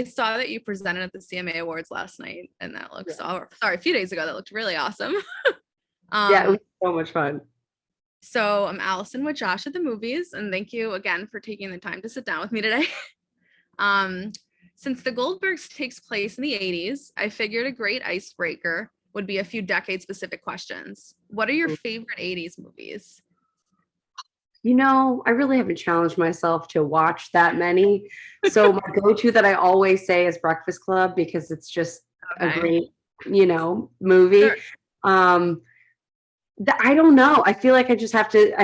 I saw that you presented at the CMA Awards last night, and that looks a few days ago. That looked really awesome. Yeah, it was so much fun. So I'm Allison with Josh at the Movies, and thank you again for taking the time to sit down with me today. Since the Goldbergs takes place in the 80s, I figured a great icebreaker would be a few decade-specific questions. What are your favorite 80s movies? You know, I really haven't challenged myself to watch that many. So my go-to that I always say is Breakfast Club because it's just a great, movie. Sure. I don't know. I feel like I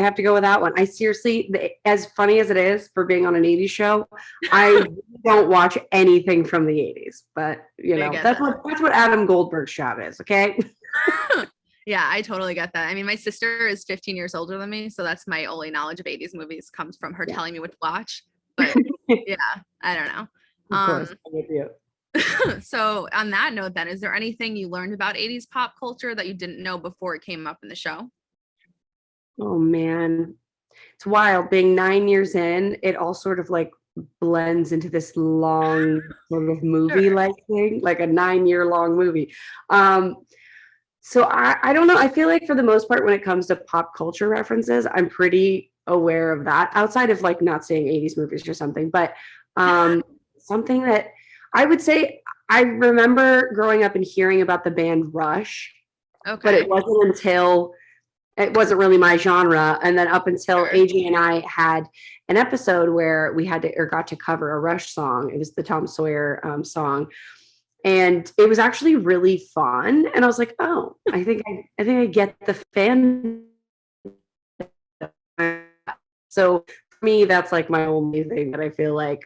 have to go with that one. I seriously, as funny as it is for being on an 80s show, I don't watch anything from the 80s, but that's what Adam Goldberg's job is. Okay. Yeah, I totally get that. I mean, my sister is 15 years older than me, so that's my only knowledge of 80s movies comes from her telling me what to watch. But yeah, I don't know. Of course, I'm with you. So on that note, then, is there anything you learned about 80s pop culture that you didn't know before it came up in the show? Oh man, it's wild. Being 9 years in, it all sort of like blends into this long sort of movie-like thing, like a 9-year long movie. So I don't know. I feel like for the most part, when it comes to pop culture references, I'm pretty aware of that outside of like not seeing 80s movies or something. But something that I would say, I remember growing up and hearing about the band Rush, but it wasn't really my genre. And then up until AJ and I had an episode where we got to cover a Rush song. It was the Tom Sawyer song. And it was actually really fun. And I was like, oh, I think I get the fan. So for me, that's like my only thing that I feel like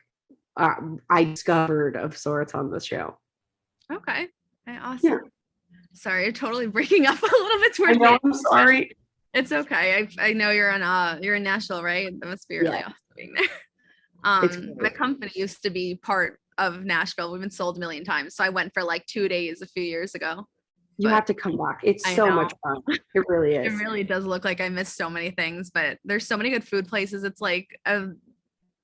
I discovered of sorts on the show. Okay. Awesome. Yeah. Sorry, you're totally breaking up a little bit towards me. I'm sorry. It's okay. I know you're in Nashville, right? That must be really awesome being there. My company used to be part of Nashville. We've been sold a million times. So I went for like 2 days a few years ago. You have to come back. It's so much fun. It really is. It really does look like I missed so many things, but there's so many good food places. It's like a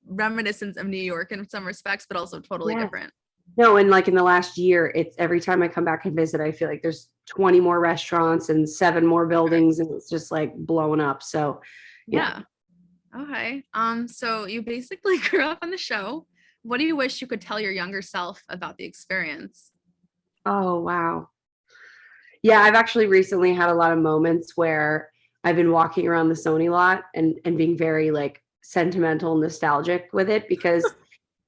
reminiscence of New York in some respects, but also totally different. No, and like in the last year, it's every time I come back and visit, I feel like there's 20 more restaurants and 7 more buildings, and it's just like blowing up. So yeah. Okay. So you basically grew up on the show. What do you wish you could tell your younger self about the experience? Oh, wow. Yeah, I've actually recently had a lot of moments where I've been walking around the Sony lot and being very like sentimental, nostalgic with it because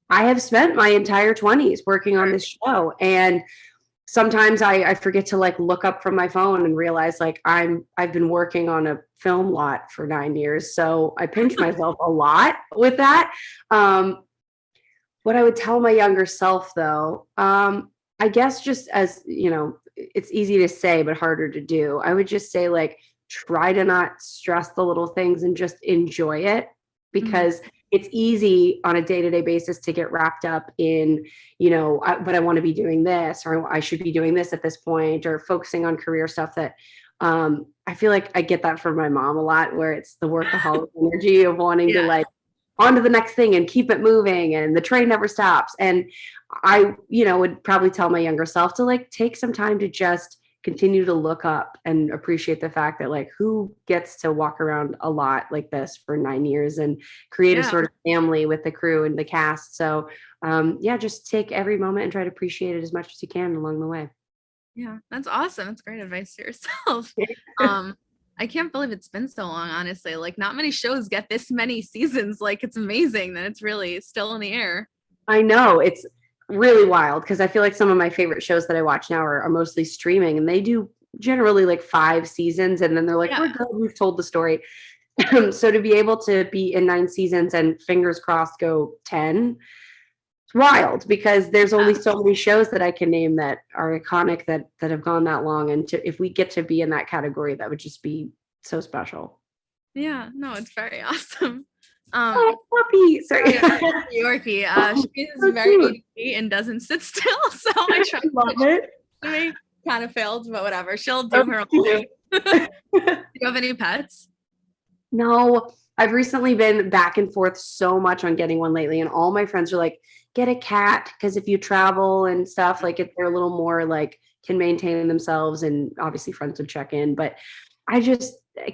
I have spent my entire 20s working on this show. And sometimes I forget to like look up from my phone and realize like I've been working on a film lot for 9 years. So I pinch myself a lot with that. What I would tell my younger self though, I guess just as, it's easy to say, but harder to do. I would just say like, try to not stress the little things and just enjoy it because it's easy on a day-to-day basis to get wrapped up in, but I want to be doing this, or I should be doing this at this point, or focusing on career stuff that I feel like I get that from my mom a lot, where it's the workaholic energy of wanting to like on to the next thing and keep it moving and the train never stops. And I, would probably tell my younger self to like take some time to just continue to look up and appreciate the fact that like who gets to walk around a lot like this for 9 years and create a sort of family with the crew and the cast. So just take every moment and try to appreciate it as much as you can along the way. Yeah, that's awesome. That's great advice to yourself. I can't believe it's been so long, honestly. Like not many shows get this many seasons. Like it's amazing that it's really still in the air. I know, it's really wild because I feel like some of my favorite shows that I watch now are mostly streaming, and they do generally like 5 seasons and then they're like, we're good, we've told the story. So to be able to be in 9 seasons and fingers crossed go 10, it's wild because there's only so many shows that I can name that are iconic that have gone that long. And if we get to be in that category, that would just be so special. Yeah, no, it's very awesome. Puppy, sorry. Yorkie. She is very ADD and doesn't sit still, so I try to love it. She kind of failed, but whatever. She'll do her own thing. Do you have any pets? No, I've recently been back and forth so much on getting one lately, and all my friends are like, get a cat, because if you travel and stuff, like if they're a little more like can maintain themselves, and obviously friends would check in, but I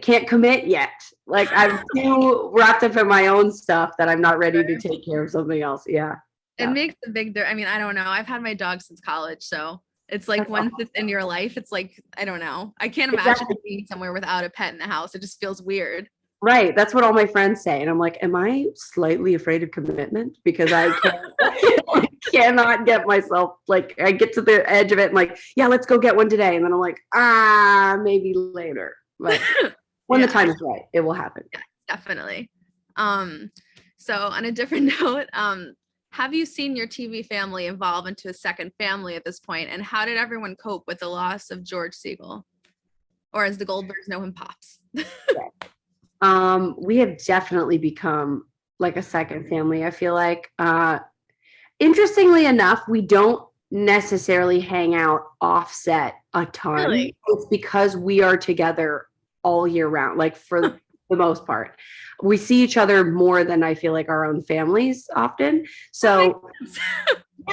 can't commit yet. Like I'm too wrapped up in my own stuff that I'm not ready to take care of something else. Yeah. It makes a big difference. I mean, I don't know. I've had my dog since college, so it's like That's once awesome. it's in your life, it's like, I don't know. I can't imagine being somewhere without a pet in the house. It just feels weird. Right. That's what all my friends say. And I'm like, am I slightly afraid of commitment? Because I can't, I cannot get myself, like, I get to the edge of it and like, yeah, let's go get one today. And then I'm like, maybe later. But when the time is right, it will happen. Yeah, definitely. So on a different note, have you seen your TV family evolve into a second family at this point? And how did everyone cope with the loss of George Siegel? Or as the Goldbergs know him, Pops? We have definitely become like a second family. I feel like, interestingly enough, we don't necessarily hang out offset a ton. Really? It's because we are together all year round, like for the most part. We see each other more than I feel like our own families often. So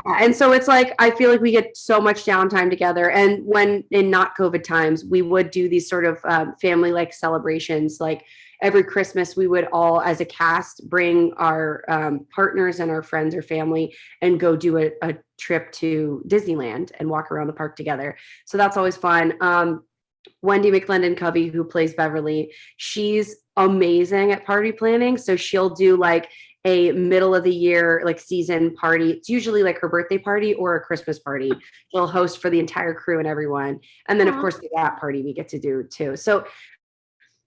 and so it's like, I feel like we get so much downtime together. And when in not COVID times, we would do these sort of family like celebrations. Like every Christmas, we would all, as a cast, bring our partners and our friends or family and go do a trip to Disneyland and walk around the park together. So that's always fun. Wendy McLendon Covey, who plays Beverly, she's amazing at party planning. So she'll do like a middle of the year, like season party. It's usually like her birthday party or a Christmas party. She'll host for the entire crew and everyone. And then of course the that party we get to do too. So,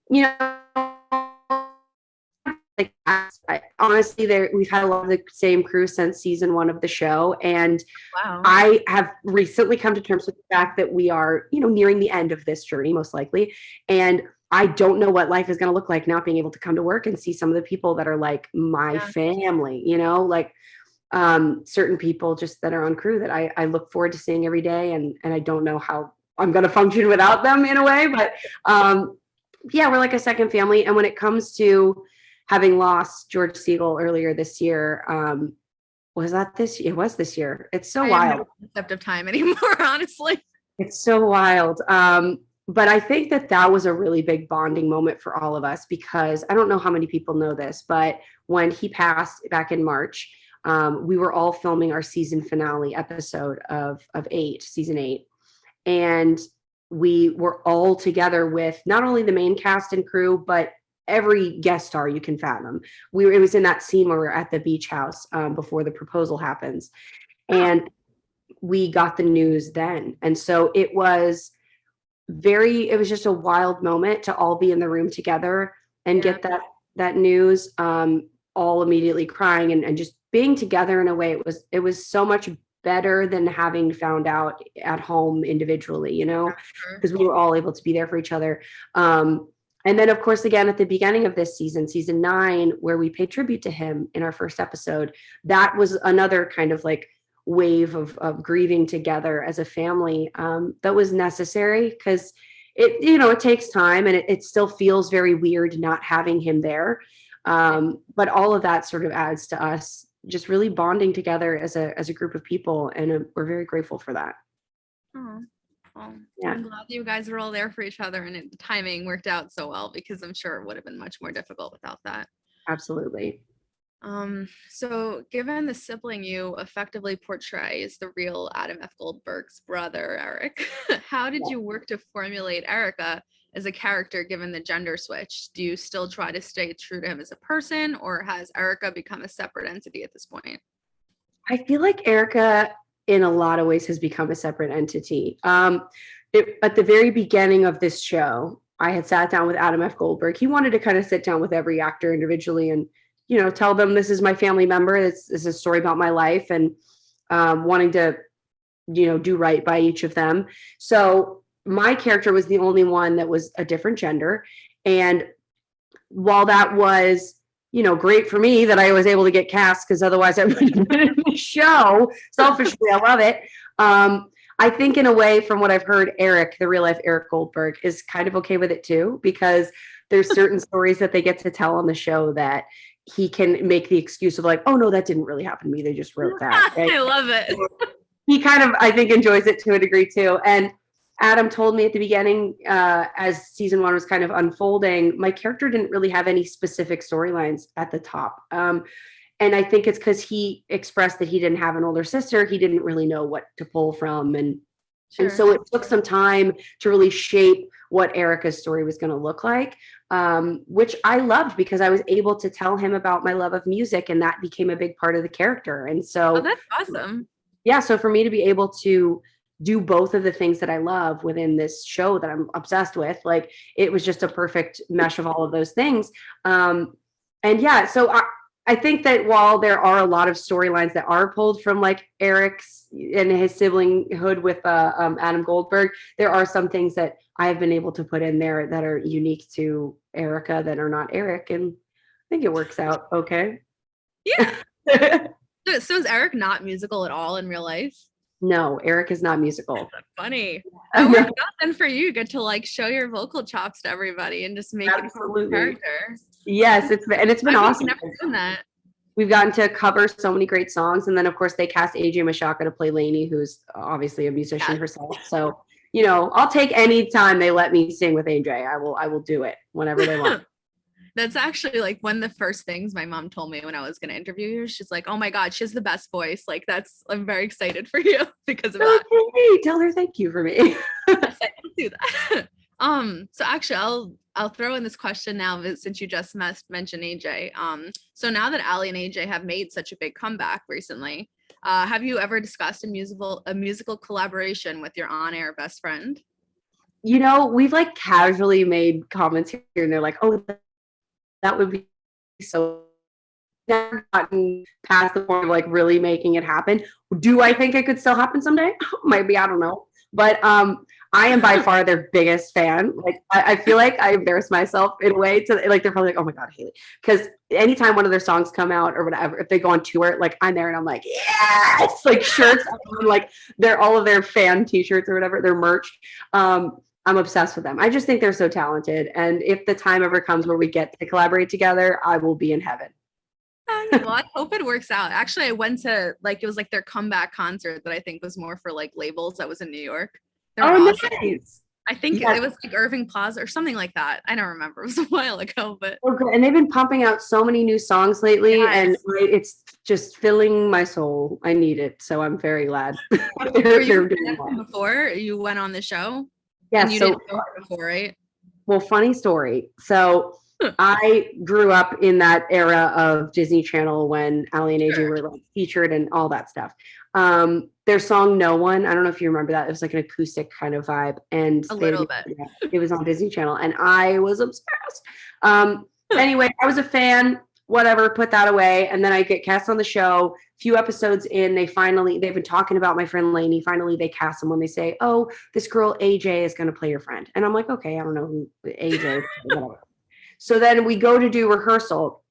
you know, like honestly, we've had a lot of the same crew since season 1 of the show. And Wow. I have recently come to terms with the fact that we are, you know, nearing the end of this journey, most likely. And I don't know what life is going to look like not being able to come to work and see some of the people that are like my family, you know, like certain people just that are on crew that I look forward to seeing every day. And I don't know how I'm going to function without them in a way, but yeah, we're like a second family. And when it comes to having lost George Siegel earlier this year, was that this year? It was this year. It's so wild. I have no concept of time anymore, honestly. It's so wild. But I think that was a really big bonding moment for all of us, because I don't know how many people know this, but when he passed back in March, we were all filming our season finale episode of season 8. And we were all together with not only the main cast and crew, but every guest star you can fathom. It was in that scene where we're at the beach house before the proposal happens. And we got the news then. And so it was just a wild moment to all be in the room together and get that news, all immediately crying and just being together in a way. It was so much better than having found out at home individually, you know, because we were all able to be there for each other. And then, of course, again, at the beginning of this season 9, where we paid tribute to him in our first episode, that was another kind of like wave of grieving together as a family that was necessary, because it takes time, and it still feels very weird not having him there. But all of that sort of adds to us just really bonding together as a group of people. And we're very grateful for that. Well, I'm glad you guys were all there for each other, and the timing worked out so well, because I'm sure it would have been much more difficult without that. Absolutely. So given the sibling you effectively portray is the real Adam F. Goldberg's brother, Eric, how did you work to formulate Erica as a character given the gender switch? Do you still try to stay true to him as a person, or has Erica become a separate entity at this point? I feel like Erica, in a lot of ways, has become a separate entity. At the very beginning of this show, I had sat down with Adam F. Goldberg. He wanted to kind of sit down with every actor individually and, you know, tell them, this is my family member. This is a story about my life, and wanting to, you know, do right by each of them. So my character was the only one that was a different gender. And while that was, you know, great for me that I was able to get cast, because otherwise I wouldn't have been in the show. Selfishly, I love it. I think in a way, from what I've heard, Eric, the real life Eric Goldberg, is kind of okay with it too, because there's certain stories that they get to tell on the show that he can make the excuse of like, oh no, that didn't really happen to me. They just wrote that. Right? I love it. He kind of, I think, enjoys it to a degree too. And Adam told me at the beginning, as season 1 was kind of unfolding, my character didn't really have any specific storylines at the top. And I think it's because he expressed that he didn't have an older sister. He didn't really know what to pull from. And so it took some time to really shape what Erica's story was going to look like, which I loved because I was able to tell him about my love of music, and that became a big part of the character. And so that's awesome. Yeah. So for me to be able to do both of the things that I love within this show that I'm obsessed with, like it was just a perfect mesh of all of those things. And yeah, so I think that while there are a lot of storylines that are pulled from like Eric's and his siblinghood with Adam Goldberg, there are some things that I have been able to put in there that are unique to Erica that are not Eric, and I think it works out okay. Yeah. So is Eric not musical at all in real life? No, Eric is not musical. That's funny. That worked out then for you. You get to like show your vocal chops to everybody and just make it a character. Yes, it's been awesome. Never done that. We've gotten to cover so many great songs, and then of course they cast AJ Mashaka to play Lainey, who's obviously a musician herself. So I'll take any time they let me sing with AJ. I will do it whenever they want. That's actually like one of the first things my mom told me when I was going to interview you. She's like, oh my God, she has the best voice. Like I'm very excited for you because of that. Hey, tell her thank you for me. Yes, I can do that. So actually I'll throw in this question now since you just mentioned AJ. So now that Allie and AJ have made such a big comeback recently, have you ever discussed a musical collaboration with your on-air best friend? We've like casually made comments here and they're like, oh, that would be so. Never gotten past the point of like really making it happen. Do I think it could still happen someday? Maybe, I don't know. But I am by far their biggest fan. Like I feel like I embarrass myself in a way to like they're probably like, oh my God, Hayley. Because anytime one of their songs come out or whatever, if they go on tour, like I'm there and I'm like, yes, like shirts, like they're all of their fan t-shirts or whatever, their merch. I'm obsessed with them. I just think they're so talented. And if the time ever comes where we get to collaborate together, I will be in heaven. Well, I hope it works out. Actually, I went to it was like their comeback concert that I think was more for like labels that was in New York. Awesome. Nice. I think it was like Irving Plaza or something like that. I don't remember. It was a while ago, but good. And they've been pumping out so many new songs lately, and it's just filling my soul. I need it, so I'm very glad. Were you before you went on the show? Yeah, and you didn't know her before, right? Well, funny story. So I grew up in that era of Disney Channel when Allie and AJ were like featured and all that stuff. Their song "No One," I don't know if you remember that. It was like an acoustic kind of vibe, and a little bit. It was on Disney Channel, and I was obsessed. Anyway, I was a fan. Whatever, put that away, and then I get cast on the show. Few episodes in, they've been talking about my friend Lainey. Finally, they cast someone. They say, "Oh, this girl AJ is going to play your friend," and I'm like, "Okay, I don't know who AJ is." Whatever. So then we go to do rehearsal.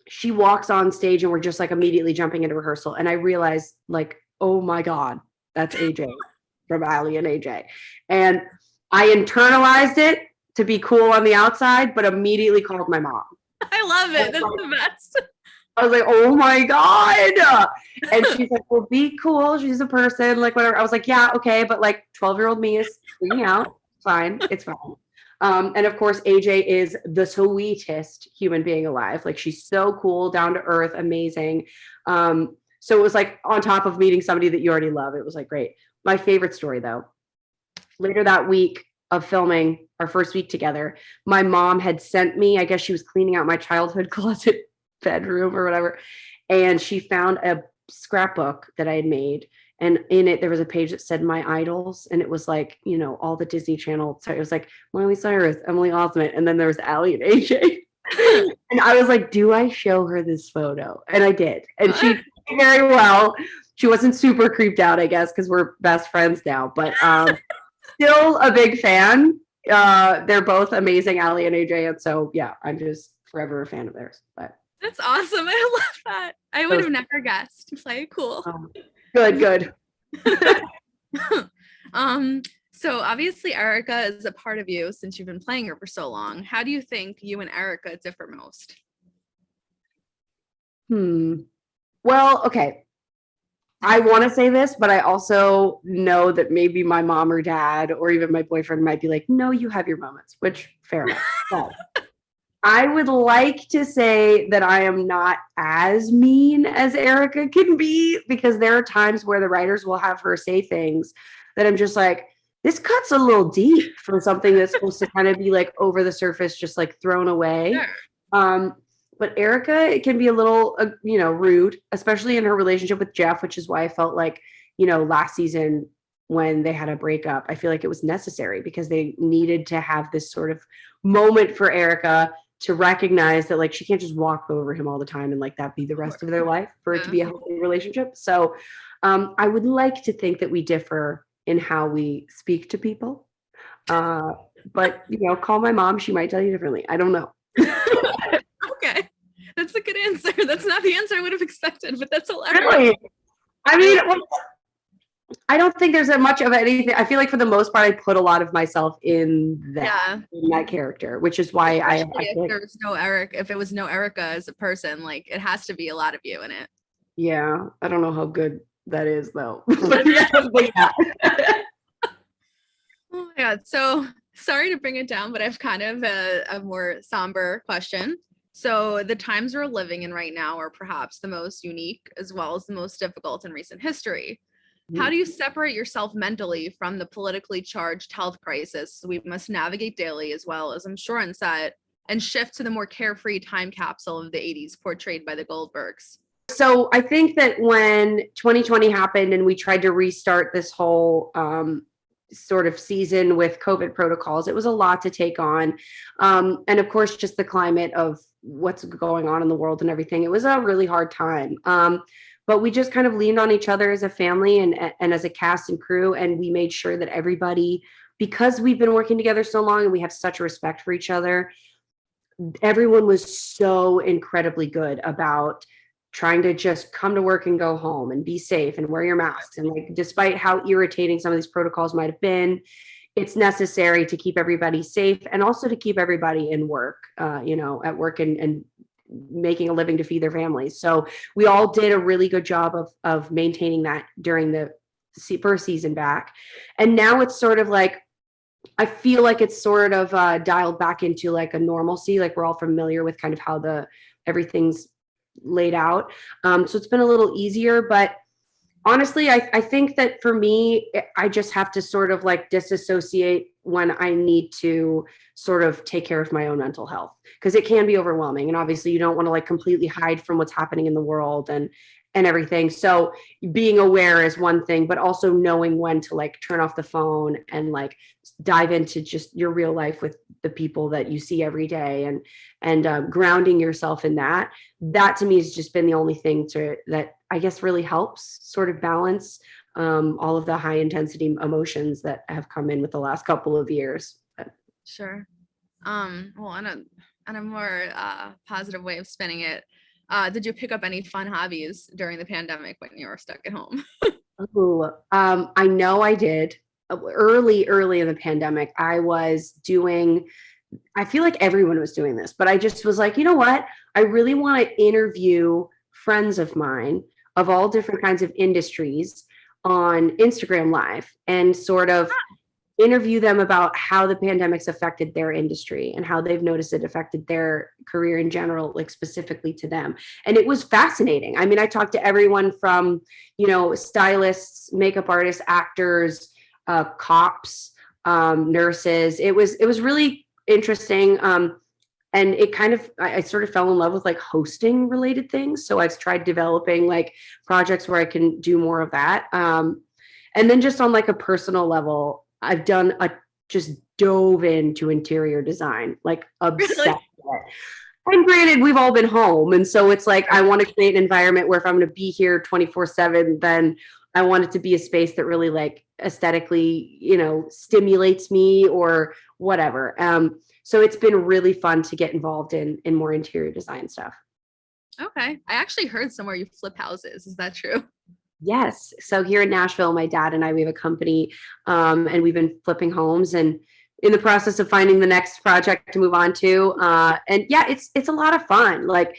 She walks on stage, and we're just like immediately jumping into rehearsal, and I realize, like, oh my God, that's AJ from Allie and AJ, and I internalized it to be cool on the outside, but immediately called my mom. I love it. That's the best. I was like, oh my God. And she's like, well, be cool. She's a person, like whatever. I was like, yeah, okay. But like 12-year-old me is freaking out. Fine. It's fine. And of course, AJ is the sweetest human being alive. Like she's so cool, down to earth, amazing. So it was like on top of meeting somebody that you already love. It was like, great. My favorite story though, later that week of filming our first week together, my mom had sent me, I guess she was cleaning out my childhood closet bedroom or whatever, and she found a scrapbook that I had made, and in it there was a page that said my idols, and it was like, all the Disney Channel. So it was like Miley Cyrus, Emily Osment, and then there was Allie and AJ. And I was like, do I show her this photo? And I did, and she did very well. She wasn't super creeped out, I guess, because we're best friends now, but still a big fan. They're both amazing, Allie and AJ, and so yeah, I'm just forever a fan of theirs. But that's awesome. I love that. I would have never guessed. Play cool. Good. So obviously Erica is a part of you since you've been playing her for so long. How do you think you and Erica differ most? Well, okay. I want to say this, but I also know that maybe my mom or dad or even my boyfriend might be like, no, you have your moments, which fair enough. But I would like to say that I am not as mean as Erica can be, because there are times where the writers will have her say things that I'm just like, this cuts a little deep for something that's supposed to kind of be like over the surface, just like thrown away. Sure. But Erica, it can be a little, rude, especially in her relationship with Jeff, which is why I felt like, last season when they had a breakup, I feel like it was necessary because they needed to have this sort of moment for Erica to recognize that like she can't just walk over him all the time and like that be the rest of their life for it to be a healthy relationship. So I would like to think that we differ in how we speak to people. But call my mom, she might tell you differently. I don't know. Okay. That's a good answer. That's not the answer I would have expected, but that's hilarious. Really? I mean, I don't think there's that much of anything. I feel like for the most part, I put a lot of myself in that character, which is why I if there was no Eric, if it was no Erica as a person, like it has to be a lot of you in it. Yeah, I don't know how good that is though. But yeah. Oh my God. So sorry to bring it down, but I've kind of a more somber question. So the times we're living in right now are perhaps the most unique as well as the most difficult in recent history. How do you separate yourself mentally from the politically charged health crisis we must navigate daily, as well as I'm sure on set, and shift to the more carefree time capsule of the 80s portrayed by the Goldbergs? So I think that when 2020 happened and we tried to restart this whole sort of season with COVID protocols, it was a lot to take on. And of course, just the climate of what's going on in the world and everything. It was a really hard time. But we just kind of leaned on each other as a family and as a cast and crew. And we made sure that everybody, because we've been working together so long and we have such a respect for each other, everyone was so incredibly good about trying to just come to work and go home and be safe and wear your masks. And like, despite how irritating some of these protocols might have been, it's necessary to keep everybody safe and also to keep everybody in work, at work and making a living to feed their families. So we all did a really good job of maintaining that during the first season back. And now it's sort of like, I feel like it's sort of dialed back into like a normalcy. Like we're all familiar with kind of how everything's laid out. So it's been a little easier, but honestly, I think that for me, I just have to sort of like disassociate when I need to sort of take care of my own mental health, because it can be overwhelming. And obviously you don't want to like completely hide from what's happening in the world and everything. So being aware is one thing, but also knowing when to like turn off the phone and like dive into just your real life with the people that you see every day and grounding yourself in that to me has just been the only thing that I guess really helps sort of balance all of the high intensity emotions that have come in with the last couple of years. Sure. Well, on a more positive way of spinning it, did you pick up any fun hobbies during the pandemic when you were stuck at home? I know I did. Early in the pandemic, I feel like everyone was doing this, but I just was like, you know what? I really want to interview friends of mine of all different kinds of industries on Instagram Live and sort of interview them about how the pandemic's affected their industry and how they've noticed it affected their career in general, like specifically to them. And it was fascinating. I mean, I talked to everyone from, stylists, makeup artists, actors, cops, nurses. It was really interesting. And it kind of, I sort of fell in love with like hosting related things. So I've tried developing like projects where I can do more of that. And then just on like a personal level, I've just dove into interior design, like obsessed with it. And granted, we've all been home. And so it's like, I want to create an environment where if I'm going to be here 24/7, then I want it to be a space that really like aesthetically, stimulates me or whatever. So it's been really fun to get involved in more interior design stuff. Okay. I actually heard somewhere you flip houses. Is that true? Yes. So here in Nashville, my dad and I, we have a company and we've been flipping homes and in the process of finding the next project to move on to. And yeah, it's a lot of fun. Like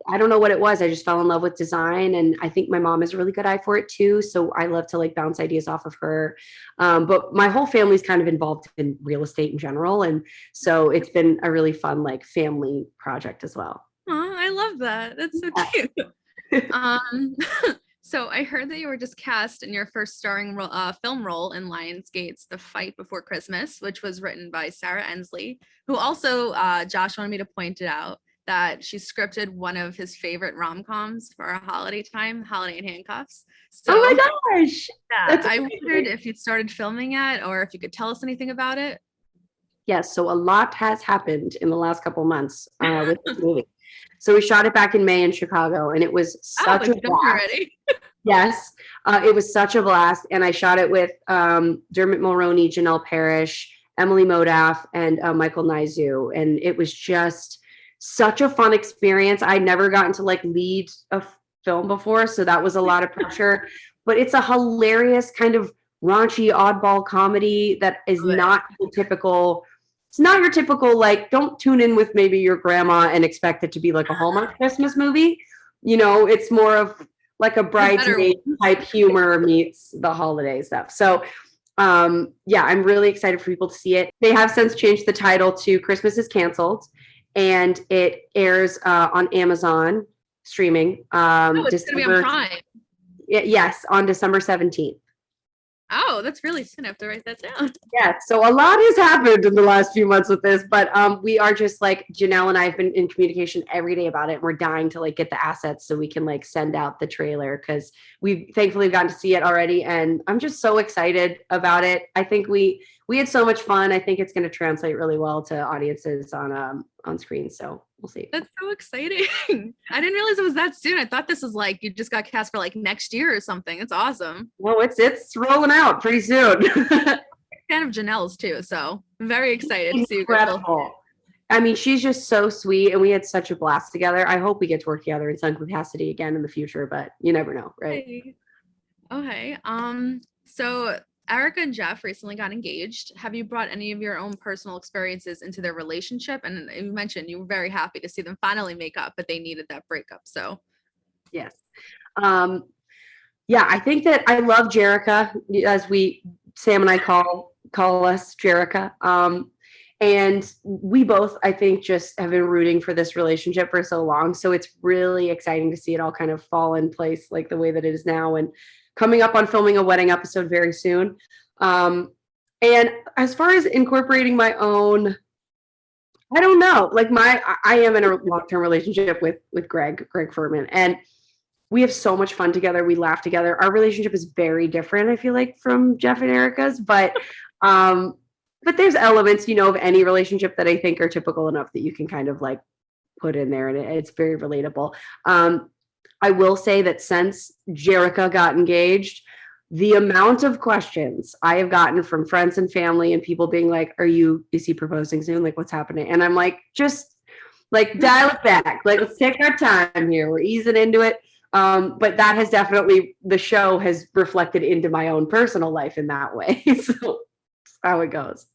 I don't know what it was. I just fell in love with design, and I think my mom has a really good eye for it too. So I love to like bounce ideas off of her. But my whole family's kind of involved in real estate in general, and so it's been a really fun like family project as well. Oh, I love that. That's so cute. So I heard that you were just cast in your first starring film role in Lionsgate's The Fight Before Christmas, which was written by Sarah Ensley, who also, Josh wanted me to point it out, that she scripted one of his favorite rom-coms for our holiday time, Holiday in Handcuffs. So, oh my gosh. Yeah, I wondered if you'd started filming yet or if you could tell us anything about it. Yes, so a lot has happened in the last couple months with this movie. So we shot it back in May in Chicago, and it was such a blast. Already. Yes, it was such a blast, and I shot it with Dermot Mulroney, Janelle Parrish, Emily Modaff, and Michael Nizu, and it was just such a fun experience. I'd never gotten to like lead a film before, so that was a lot of pressure. But it's a hilarious kind of raunchy oddball comedy that is not typical. It's not your typical, like, don't tune in with maybe your grandma and expect it to be like a Hallmark Christmas movie. You know, it's more of like a bridesmaid type humor meets the holiday stuff. So, yeah, I'm really excited for people to see it. They have since changed the title to Christmas is Canceled, and it airs on Amazon streaming. It's going to be on Prime. Yes, on December 17th. Oh, that's really soon. I have to write that down. Yeah, so a lot has happened in the last few months with this, but we are just like, Janelle and I have been in communication every day about it. We're dying to like get the assets so we can like send out the trailer, because we've thankfully gotten to see it already, and I'm just so excited about it. I think we had so much fun. I think it's going to translate really well to audiences on screen, so we'll see. That's so exciting. I didn't realize it was that soon. I thought this was like you just got cast for like next year or something. It's awesome. Well, it's rolling out pretty soon. Fan of Janelle's too, so I'm very excited to see you. Incredible. I mean, she's just so sweet, and we had such a blast together. I hope we get to work together in some capacity again in the future, but you never know, right? Okay. So Erica and Jeff recently got engaged. Have you brought any of your own personal experiences into their relationship? And you mentioned you were very happy to see them finally make up, but they needed that breakup. So, yes. Yeah, I think that I love Jerica, as Sam and I call us Jerica. And we both, I think, just have been rooting for this relationship for so long. So it's really exciting to see it all kind of fall in place like the way that it is now, and coming up on filming a wedding episode very soon. And as far as incorporating my own, I don't know, like I am in a long-term relationship with Greg Furman, and we have so much fun together. We laugh together. Our relationship is very different, I feel like, from Jeff and Erica's, but there's elements, you know, of any relationship that I think are typical enough that you can kind of like put in there, and it's very relatable. I will say that since Jerica got engaged, the amount of questions I have gotten from friends and family and people being like, is he proposing soon? Like, what's happening? And I'm like, just like dial it back. Like, let's take our time here. We're easing into it. But that has definitely, the show has reflected into my own personal life in that way. So that's how it goes.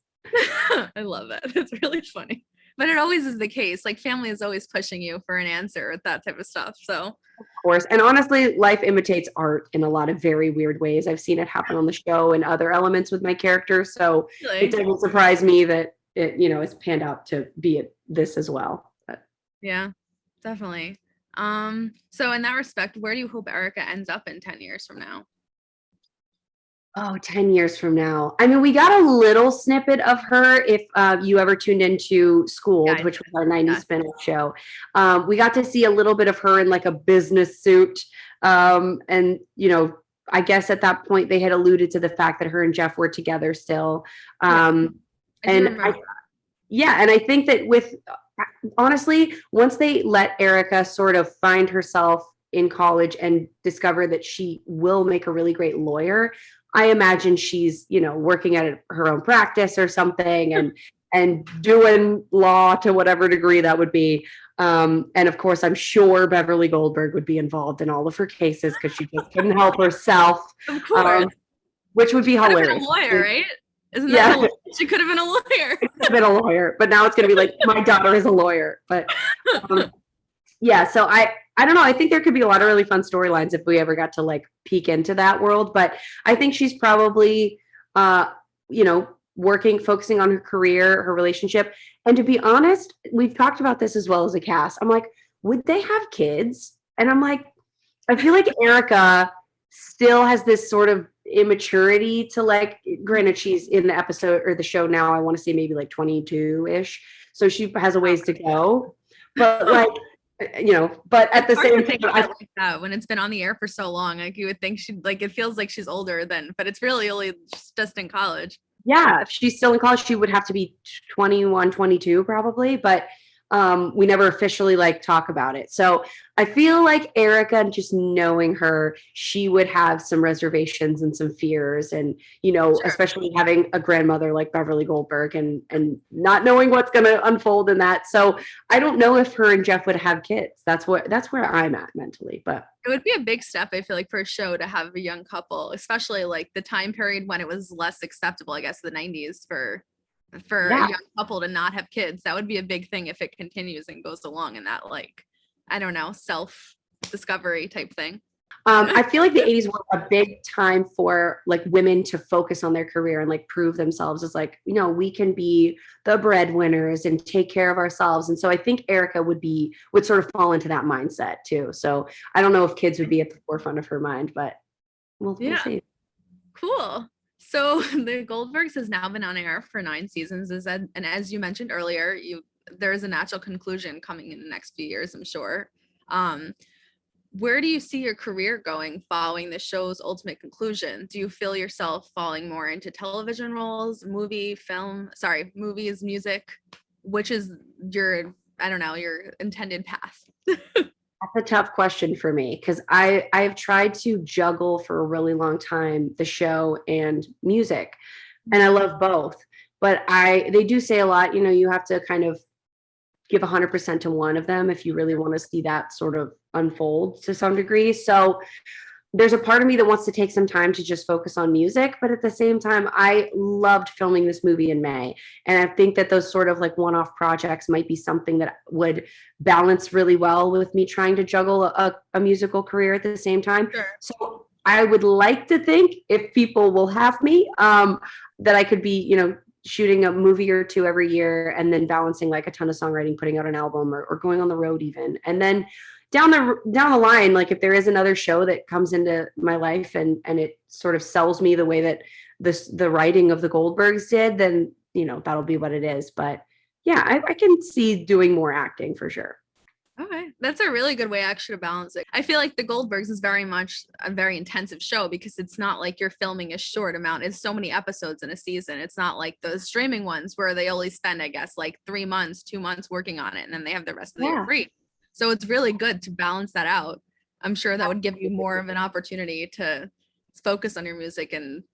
I love it. It's really funny. But it always is the case. Like, family is always pushing you for an answer with that type of stuff. So, of course. And honestly, life imitates art in a lot of very weird ways. I've seen it happen on the show and other elements with my character. So It doesn't surprise me that it, you know, it's panned out to be this as well. But. Yeah, definitely. So in that respect, where do you hope Erica ends up in 10 years from now? Oh, 10 years from now. I mean, we got a little snippet of her if you ever tuned into Schooled, which was our 90s spin-off show. We got to see a little bit of her in like a business suit. And, you know, I guess at that point they had alluded to the fact that her and Jeff were together still. And I think that honestly, once they let Erica sort of find herself in college and discover that she will make a really great lawyer, I imagine she's, you know, working at her own practice or something and doing law to whatever degree that would be. And of course, I'm sure Beverly Goldberg would be involved in all of her cases because she just couldn't help herself. Of course. Which would be hilarious. Been a lawyer, right? Isn't that she could have been a lawyer. Could have been a lawyer, but now it's going to be like, my daughter is a lawyer. But yeah, so I don't know. I think there could be a lot of really fun storylines if we ever got to like peek into that world. But I think she's probably, uh, you know, focusing on her career, her relationship. And to be honest, we've talked about this as well as a cast. I'm like, would they have kids? And I'm like, I feel like Erica still has this sort of immaturity to like, granted, she's in the episode or the show now, I want to say maybe like 22-ish. So she has a ways to go. But like, but at the Hard same to think time, of it like that when it's been on the air for so long. Like you would think she'd like it feels like she's older than, but it's really only just in college. yeah, if she's still in college, she would have to be 21, 22 probably, but we never officially like talk about it. So I feel like Erica, just knowing her, she would have some reservations and some fears, and Sure. especially having a grandmother like Beverly Goldberg and not knowing what's going to unfold in that. So I don't know if her and Jeff would have kids. That's where I'm at mentally, but It would be a big step, I feel like, for a show to have a young couple, especially like the time period when it was less acceptable, I guess, the 90s for yeah. a young couple to not have kids. That would be a big thing if it continues and goes along in that, like, I don't know, self discovery type thing. I feel like the 80s were a big time for like women to focus on their career and like prove themselves as like, we can be the breadwinners and take care of ourselves. And so I think Erica would sort of fall into that mindset too. So I don't know if kids would be at the forefront of her mind, but we'll see. Cool. So the Goldbergs has now been on air for 9 seasons, and as you mentioned earlier, there is a natural conclusion coming in the next few years, I'm sure. Where do you see your career going following the show's ultimate conclusion? Do you feel yourself falling more into television roles, movies, music? Which is your intended path? That's a tough question for me because I've tried to juggle for a really long time the show and music, and I love both. But they do say a lot, you have to kind of give 100% to one of them if you really want to see that sort of unfold to some degree. So there's a part of me that wants to take some time to just focus on music, but at the same time, I loved filming this movie in May. And I think that those sort of like one-off projects might be something that would balance really well with me trying to juggle a musical career at the same time. Sure. So I would like to think, if people will have me, that I could be, shooting a movie or two every year and then balancing like a ton of songwriting, putting out an album or going on the road even. And then down the line, like if there is another show that comes into my life and it sort of sells me the way that the writing of the Goldbergs did, then, that'll be what it is. But yeah, I can see doing more acting for sure. Okay, that's a really good way actually to balance it. I feel like the Goldbergs is very much a very intensive show because it's not like you're filming a short amount. It's so many episodes in a season. It's not like the streaming ones where they only spend, I guess, like 3 months, 2 months working on it, and then they have the rest of the year free. So it's really good to balance that out. I'm sure that would give you more of an opportunity to focus on your music and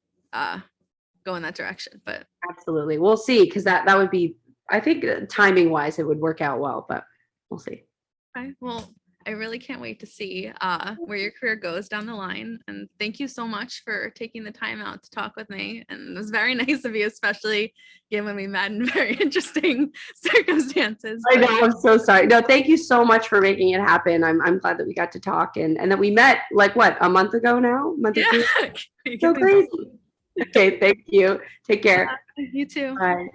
go in that direction. But absolutely, we'll see, because that would be, I think, timing wise, it would work out well, but we'll see. Okay, well, I really can't wait to see where your career goes down the line. And thank you so much for taking the time out to talk with me. And it was very nice of you, especially given we met in very interesting circumstances. I know, I'm so sorry. No, thank you so much for making it happen. I'm glad that we got to talk and that we met like a month ago now? So crazy. Okay, thank you. Take care. You too. Bye.